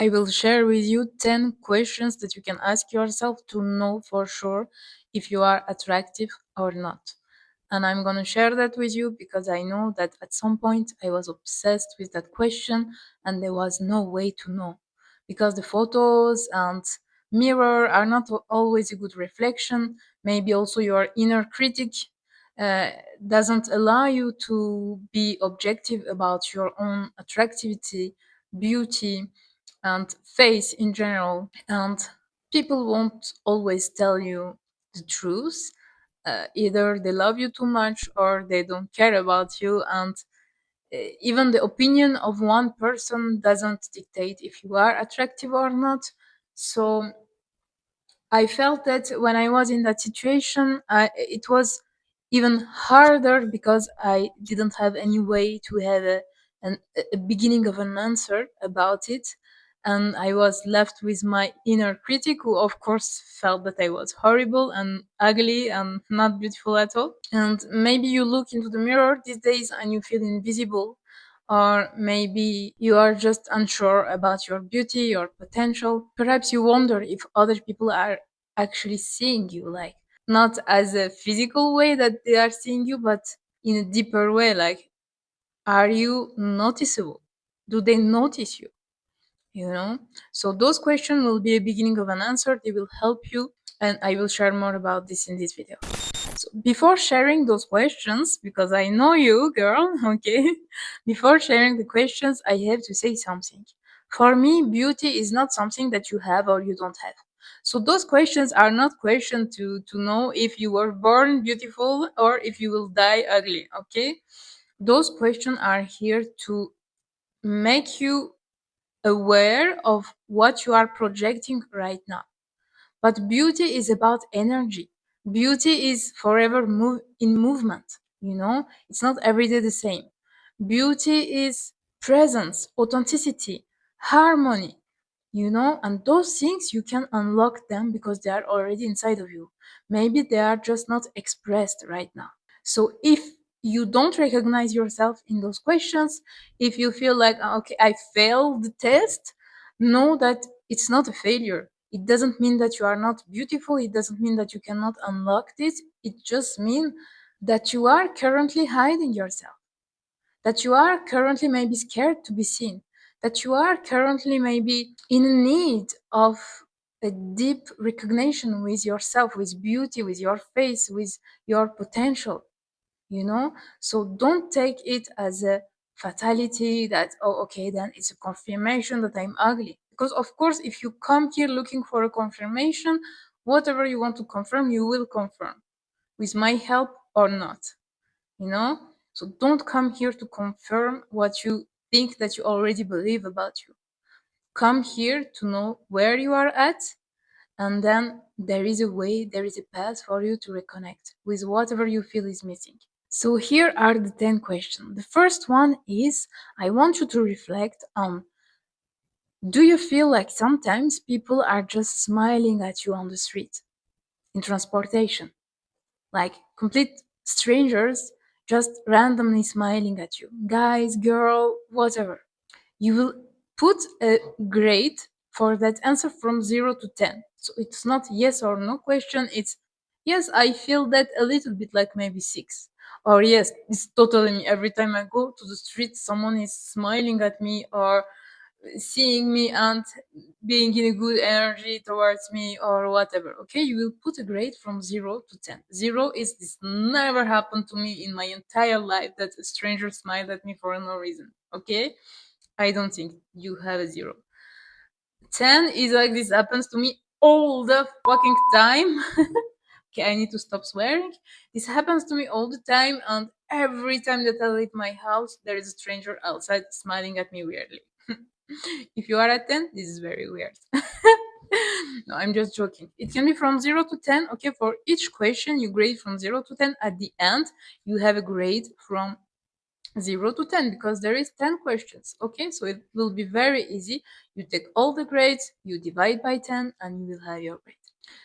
I will share with you 10 questions that you can ask yourself to know for sure if you are attractive or not. And I'm going to share that with you because I know that at some point I was obsessed with that question and there was no way to know. Because the photos and mirror are not always a good reflection. Maybe also your inner critic uh, doesn't allow you to be objective about your own attractivity, beauty, and face in general. And people won't always tell you the truth. Either they love you too much or they don't care about you. And even the opinion of one person doesn't dictate if you are attractive or not. So I felt that when I was in that situation, it was even harder because I didn't have any way to have a beginning of an answer about it. And I was left with my inner critic, who, of course, felt that I was horrible and ugly and not beautiful at all. And maybe you look into the mirror these days and you feel invisible, or maybe you are just unsure about your beauty, your potential. Perhaps you wonder if other people are actually seeing you, like not as a physical way that they are seeing you, but in a deeper way. Like, are you noticeable? Do they notice you? You know? So, those questions will be a beginning of an answer. They will help you, and I will share more about this in this video. So before sharing those questions, because I know you, girl, okay? Before sharing the questions, I have to say something. For me, beauty is not something that you have or you don't have. So those questions are not questions to know if you were born beautiful or if you will die ugly, okay? Those questions are here to make you aware of what you are projecting right now. But beauty is about energy. Beauty is forever in movement, you know? It's not every day the same. Beauty is presence, authenticity, harmony, you know? And those things you can unlock them because they are already inside of you. Maybe they are just not expressed right now. So if you don't recognize yourself in those questions, if you feel like, "Ah, okay, I failed the test," know that it's not a failure. It doesn't mean that you are not beautiful. It doesn't mean that you cannot unlock this. It just means that you are currently hiding yourself, that you are currently maybe scared to be seen, that you are currently maybe in need of a deep recognition with yourself, with beauty, with your face, with your potential, you know? So don't take it as a fatality that, oh, okay, then it's a confirmation that I'm ugly. Because, of course, if you come here looking for a confirmation, whatever you want to confirm, you will confirm with my help or not, you know? So don't come here to confirm what you think that you already believe about you. Come here to know where you are at, and then there is a way, there is a path for you to reconnect with whatever you feel is missing. So here are the 10 questions. The first one is, I want you to reflect on, do you feel like sometimes people are just smiling at you on the street, in transportation? Like complete strangers just randomly smiling at you. Guys, girl, whatever. You will put a grade for that answer from 0 to 10. So it's not yes or no question, it's yes, I feel that a little bit, like maybe 6. Or yes, it's totally me. Every time I go to the street, someone is smiling at me or seeing me and being in a good energy towards me or whatever. Okay, you will put a grade from 0 to 10. 0 is this never happened to me in my entire life that a stranger smiled at me for no reason. Okay, I don't think you have a 0. 10 is like, this happens to me all the fucking time. Okay, I need to stop swearing. This happens to me all the time, and every time that I leave my house, there is a stranger outside smiling at me weirdly. If you are at 10, this is very weird. No, I'm just joking. It can be from 0 to 10. Okay, for each question, you grade from 0 to 10. At the end, you have a grade from 0 to 10 because there is 10 questions. Okay, so it will be very easy. You take all the grades, you divide by 10, and you will have your grade.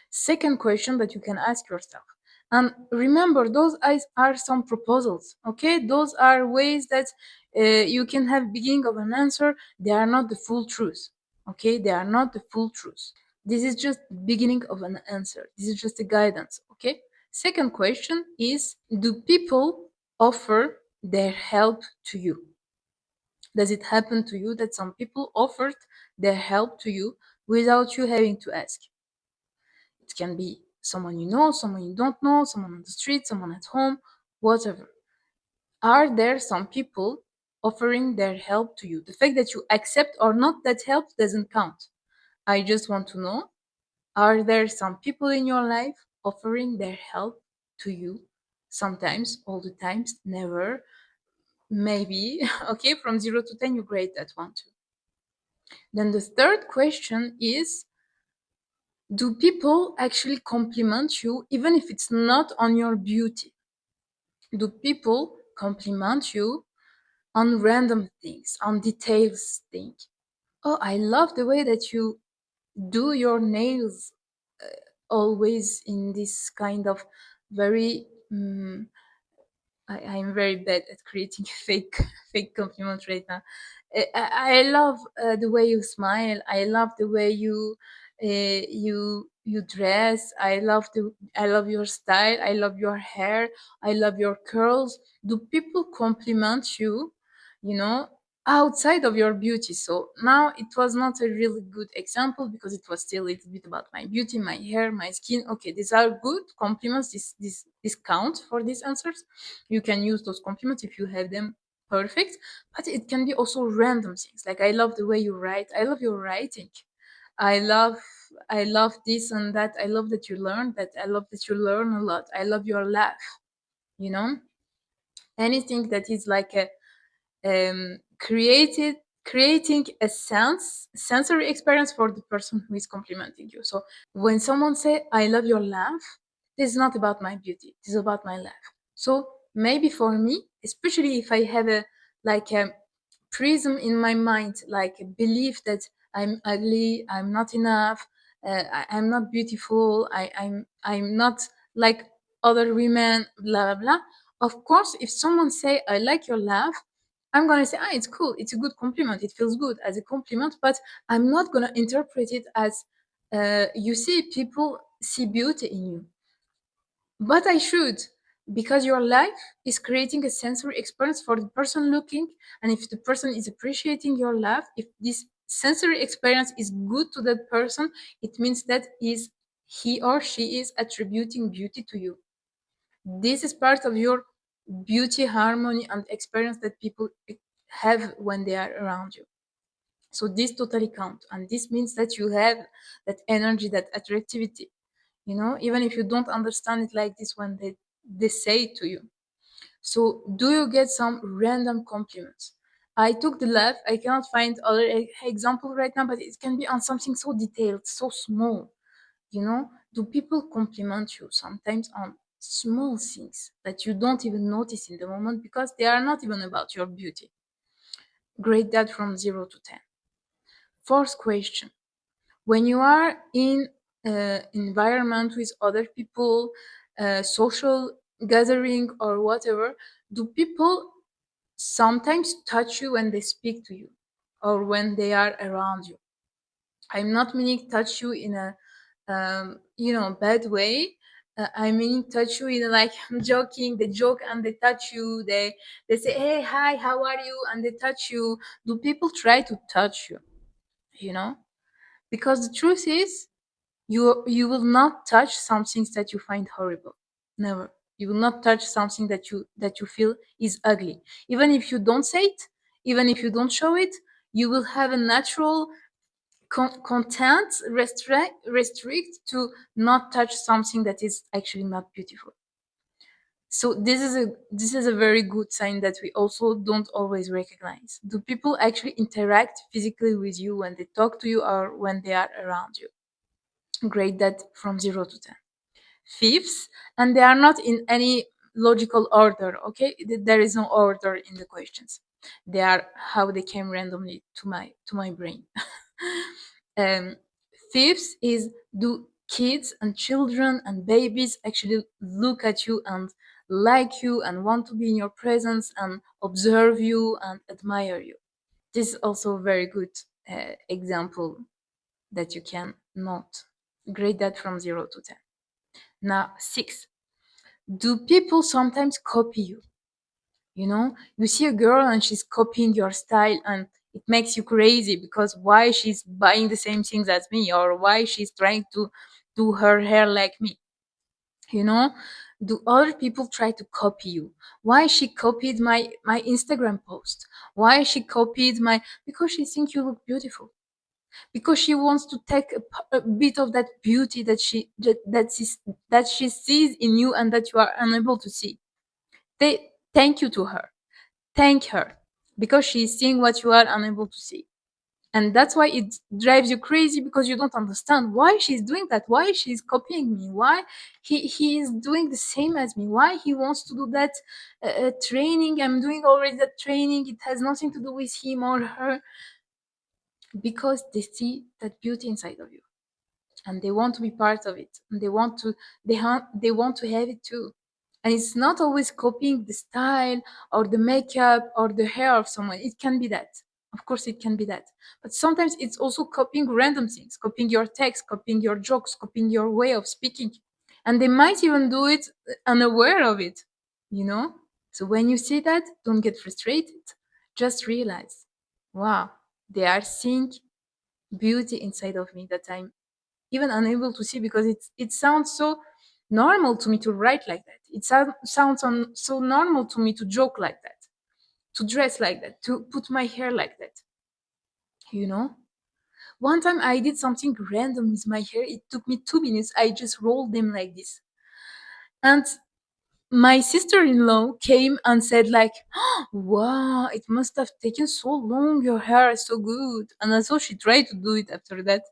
Second question that you can ask yourself. And remember, those are some proposals. Okay, those are ways that you can have beginning of an answer. They are not the full truth. Okay, they are not the full truth. This is just the beginning of an answer. This is just a guidance. Okay. Second question is, do people offer their help to you? Does it happen to you that some people offered their help to you without you having to ask? It can be someone you know, someone you don't know, someone on the street, someone at home, whatever. Are there some people offering their help to you? The fact that you accept or not that help doesn't count. I just want to know, are there some people in your life offering their help to you? Sometimes, all the times, never, maybe. Okay, from 0 to 10, you grade that one too. Then the third question is, do people actually compliment you even if it's not on your beauty? Do people compliment you on random things, on details things? Oh, I love the way that you do your nails, always in this kind of very I'm very bad at creating fake compliments right now. I love the way you smile. I love the way you dress. I love your style. I love your hair. I love your curls. Do people compliment you? You know, outside of your beauty. So now it was not a really good example because it was still a little bit about my beauty, my hair, my skin. Okay, these are good compliments. This count for these answers. You can use those compliments if you have them perfect, but it can be also random things. Like, I love the way you write. I love your writing. I love I love this and that. I love that you learn that. I love that you learn a lot. I love your laugh. You know, anything that is like a created creating a sensory experience for the person who is complimenting you. So when someone say I love your laugh, this is not about my beauty, this is about my laugh. So maybe for me, especially if I have a like a prism in my mind, like a belief that I'm ugly, I'm not enough, I'm not beautiful, I'm not like other women, blah blah blah. Of course, if someone say I like your laugh, I'm gonna say, ah, it's cool, it's a good compliment, it feels good as a compliment, but I'm not gonna interpret it as you see, people see beauty in you. But I should, because your life is creating a sensory experience for the person looking, and if the person is appreciating your laugh, if this sensory experience is good to that person, it means that is he or she is attributing beauty to you. This is part of your beauty harmony and experience that people have when they are around you. So this totally count, and this means that you have that energy, that attractivity, even if you don't understand it like this when they say it to you. So do you get some random compliments? I took the laugh. I cannot find other example right now, but it can be on something so detailed, so small. Do people compliment you sometimes on small things that you don't even notice in the moment because they are not even about your beauty? Grade that from 0 to 10. Fourth question. When you are in environment with other people, social gathering or whatever, do people sometimes touch you when they speak to you or when they are around you? I'm not meaning touch you in a bad way. I mean touch you in a, like, joking, they joke and they touch you, they say, hey, hi, how are you, and they touch you. Do people try to touch you? you know because the truth is, you will not touch some things that you find horrible. Never. You will not touch something that you feel is ugly. Even if you don't say it, even if you don't show it, you will have a natural content restrict to not touch something that is actually not beautiful. So this is a very good sign that we also don't always recognize. Do people actually interact physically with you when they talk to you or when they are around you? Grade that from 0 to 10. Fifths, and they are not in any logical order. Okay, there is no order in the questions. They are how they came randomly to my brain. um, Fifths is, do kids and children and babies actually look at you and like you and want to be in your presence and observe you and admire you? This is also very good example that you can note. Grade that from 0 to 10. Now, 6. Do people sometimes copy you? You know, you see a girl and she's copying your style, and it makes you crazy because why she's buying the same things as me, or why she's trying to do her hair like me. You know, do other people try to copy you? Why she copied my Instagram post? Why she copied my, because she thinks you look beautiful, because she wants to take a bit of that beauty that that she sees in you and that you are unable to see. They thank you to her, thank her, because she's seeing what you are unable to see. And that's why it drives you crazy, because you don't understand why she's doing that, why she's copying me, why he is doing the same as me, why he wants to do that training. I'm doing already that training, it has nothing to do with him or her, because they see that beauty inside of you and they want to be part of it, and they want to have it too. And it's not always copying the style or the makeup or the hair of someone. It can be that, of course it can be that, but sometimes it's also copying random things, copying your text, copying your jokes, copying your way of speaking, and they might even do it unaware of it, you know. So when you see that, don't get frustrated, just realize, wow, they are seeing beauty inside of me that I'm even unable to see, because it sounds so normal to me to write like that. It sounds so normal to me to joke like that, to dress like that, to put my hair like that. You know, one time I did something random with my hair. It took me 2 minutes. I just rolled them like this, and my sister-in-law came and said like, wow, it must have taken so long, your hair is so good. And also she tried to do it after that,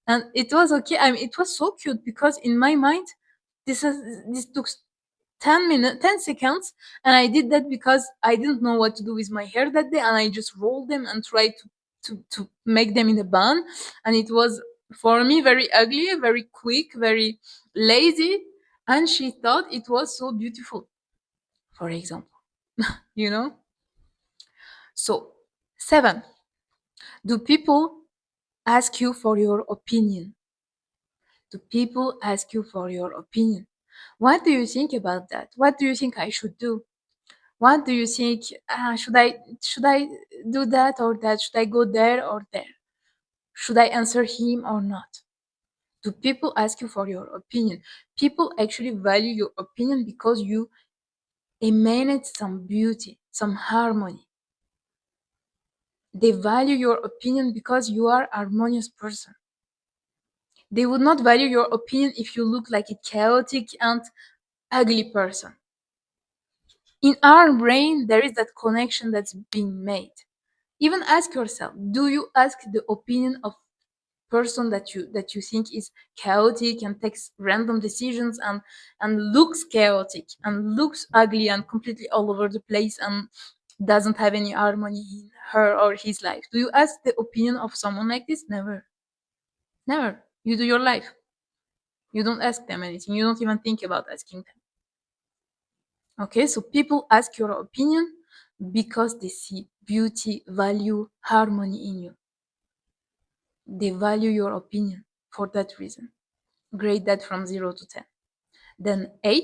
and it was okay. I mean, it was so cute, because in my mind this took 10 minutes, 10 seconds, and I did that because I didn't know what to do with my hair that day, and I just rolled them and tried to make them in a bun. And it was, for me, very ugly, very quick, very lazy, and she thought it was so beautiful, for example. You know. So, 7. Do people ask you for your opinion? Do people ask you for your opinion? What do you think about that? What do you think I should do? What do you think? Should I do that or that? Should I go there or there? Should I answer him or not? Do people ask you for your opinion? People actually value your opinion because you emanate some beauty, some harmony. They value your opinion because you are a harmonious person. They would not value your opinion if you look like a chaotic and ugly person. In our brain, there is that connection that's being made. Even ask yourself, do you ask the opinion of person that you think is chaotic and takes random decisions and looks chaotic and looks ugly and completely all over the place and doesn't have any harmony in her or his life? Do you ask the opinion of someone like this? Never. Never. You do your life. You don't ask them anything. You don't even think about asking them. Okay, so people ask your opinion because they see beauty, value, harmony in you. They value your opinion for that reason. Grade that from 0 to 10. Then 8.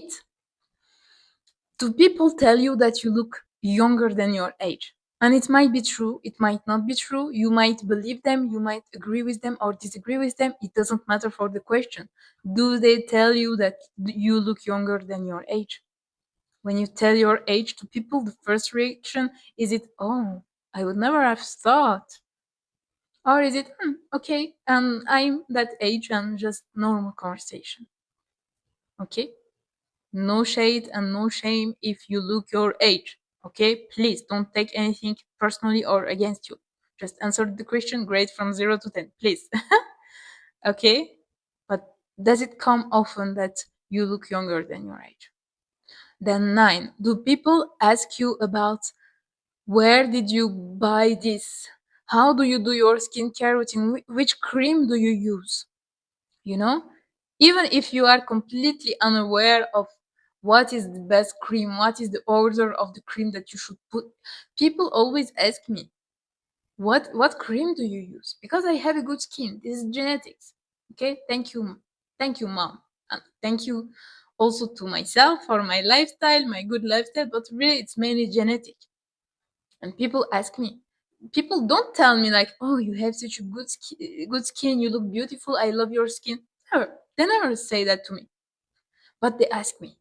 Do people tell you that you look younger than your age? And it might be true, it might not be true. You might believe them, you might agree with them or disagree with them. It doesn't matter for the question. Do they tell you that you look younger than your age? When you tell your age to people, the first reaction, is it, oh, I would never have thought? Or is it, okay, and I'm that age and just normal conversation? Okay? No shade and no shame if you look your age. Okay? Please don't take anything personally or against you. Just answer the question, grade from 0 to 10, please. Okay? But does it come often that you look younger than your age? Then 9. Do people ask you about where did you buy this? How do you do your skincare routine? Which cream do you use? You know, even if you are completely unaware of what is the best cream, what is the order of the cream that you should put, people always ask me. What cream do you use? Because I have a good skin. This is genetics. Okay, thank you, mom, and thank you also to myself for my lifestyle, my good lifestyle. But really, it's mainly genetic. And people ask me, people don't tell me like, oh, you have such a good skin, you look beautiful, I love your skin. Never, they never say that to me. But they ask me,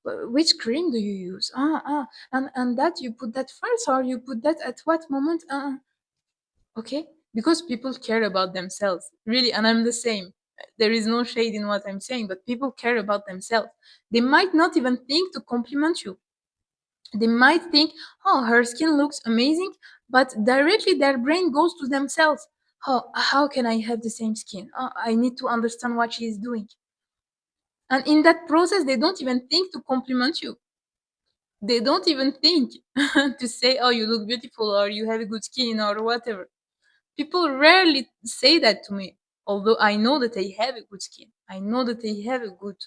which cream do you use? And that you put that first, or you put that at what moment? Okay, because people care about themselves, really, and I'm the same. There is no shade in what I'm saying, but people care about themselves. They might not even think to compliment you. They might think, oh, her skin looks amazing, but directly their brain goes to themselves. Oh, how can I have the same skin? Oh, I need to understand what she is doing. And in that process, they don't even think to compliment you. They don't even think to say, oh, you look beautiful, or you have a good skin, or whatever. People rarely say that to me, although I know that I have a good skin. I know that I have a good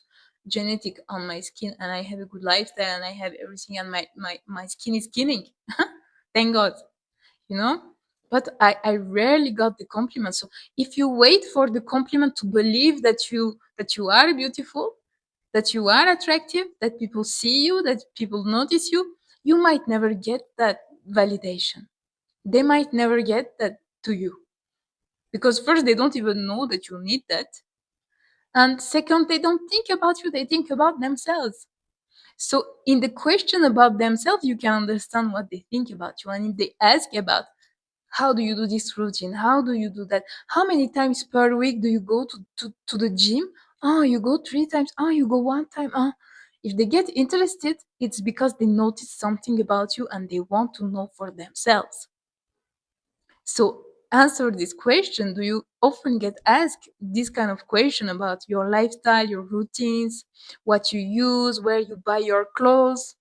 genetic on my skin, and I have a good lifestyle, and I have everything, and my skin is skinning. Thank God, you know? But I rarely got the compliment. So if you wait for the compliment to believe that you are beautiful, that you are attractive, that people see you, that people notice you, you might never get that validation. They might never get that to you. Because first, they don't even know that you need that. And second, they don't think about you, they think about themselves. So, in the question about themselves, you can understand what they think about you. And if they ask about how do you do this routine, how do you do that, how many times per week do you go to the gym? Oh, you go 3 times. Oh, you go 1 time. Oh. If they get interested, it's because they notice something about you and they want to know for themselves. So answer this question. Do you often get asked this kind of question about your lifestyle, your routines, what you use, where you buy your clothes?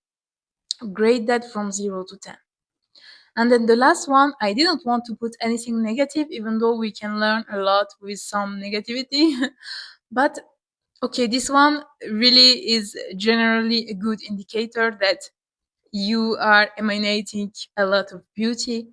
Grade that from 0 to 10. And then the last one, I didn't want to put anything negative, even though we can learn a lot with some negativity. But okay, this one really is generally a good indicator that you are emanating a lot of beauty.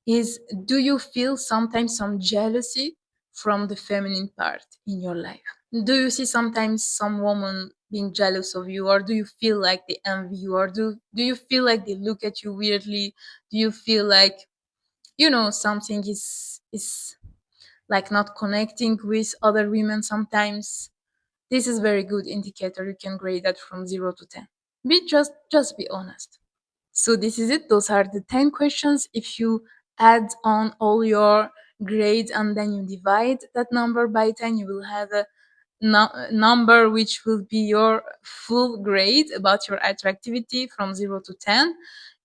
Is, do you feel sometimes some jealousy from the feminine part in your life? Do you see sometimes some woman being jealous of you, or do you feel like they envy you, or do you feel like they look at you weirdly? Do you feel like, something is like not connecting with other women sometimes? This is very good indicator. You can grade that from 0 to 10. Just be honest. So this is it. Those are the 10 questions. If you add on all your grades and then you divide that number by 10, you will have a number which will be your full grade about your attractivity from 0 to 10.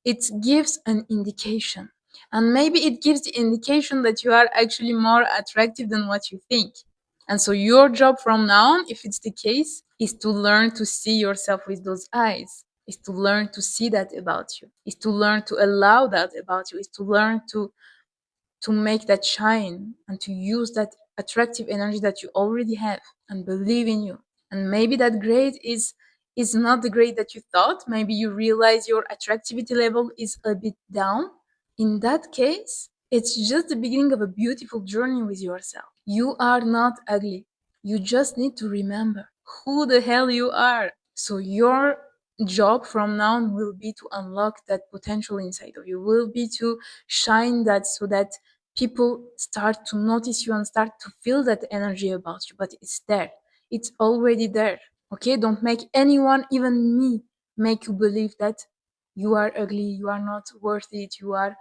It gives an indication. And maybe it gives the indication that you are actually more attractive than what you think. And so your job from now on, if it's the case, is to learn to see yourself with those eyes, is to learn to see that about you, is to learn to allow that about you, is to learn to make that shine and to use that attractive energy that you already have and believe in you. And maybe that grade is not the grade that you thought. Maybe you realize your attractivity level is a bit down. In that case, it's just the beginning of a beautiful journey with yourself. You are not ugly. You just need to remember who the hell you are. So your job from now on will be to unlock that potential inside of you, will be to shine that so that people start to notice you and start to feel that energy about you. But it's there. It's already there. Okay? Don't make anyone, even me, make you believe that you are ugly, you are not worth it, you are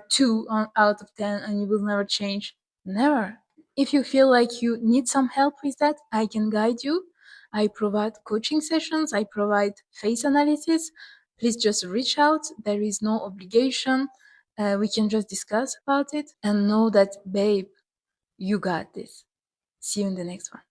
2 out of 10 and you will never change. Never. If you feel like you need some help with that, I can guide you. I provide coaching sessions, I provide face analysis. Please just reach out. There is no obligation. We can just discuss about it and know that, babe, you got this. See you in the next one.